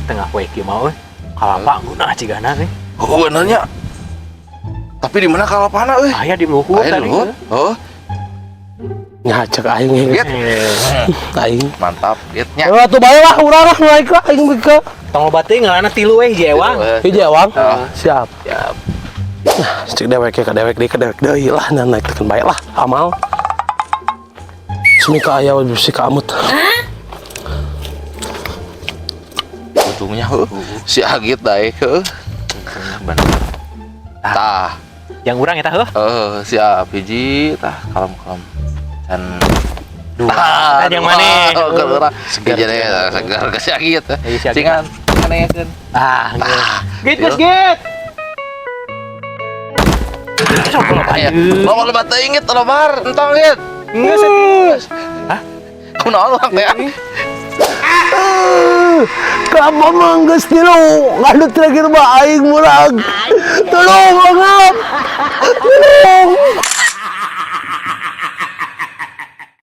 tengah poe kieu mah euy. Kalapa guna cigana teh. Oh, nanya. Tapi di mana kalapana euy? Aya di luhur Aya tadi. luhur. Oh, Ngacak aing Git. aing. Mantap, Gitnya. Atuh bae lah urang lah naik lah aing bika. Tong loba teh ngaranna 3 we jewang. Hiji awang. Ah. Siap. Ya, Nah, cek dewek ke dewek deui lah dan naik tekan bae lah amal. Semi ka aya bisi ka amut. ujungnya si Agit dae heuh. Bener. Tah. Yang urang eta heuh. Siap hiji tah kalem-kalem. Dan Tah yang mana? Segar segar ke si Agit. Iya, si Agit. Cingan nganekeun. Git geus git. Aya, bawa lebat teuing Git lebar, entong Git. Enggak serius. Hah? Kunaon urang teh? Kenapa mangges tilu? Ngadut terakhir mah aing murag. Tolong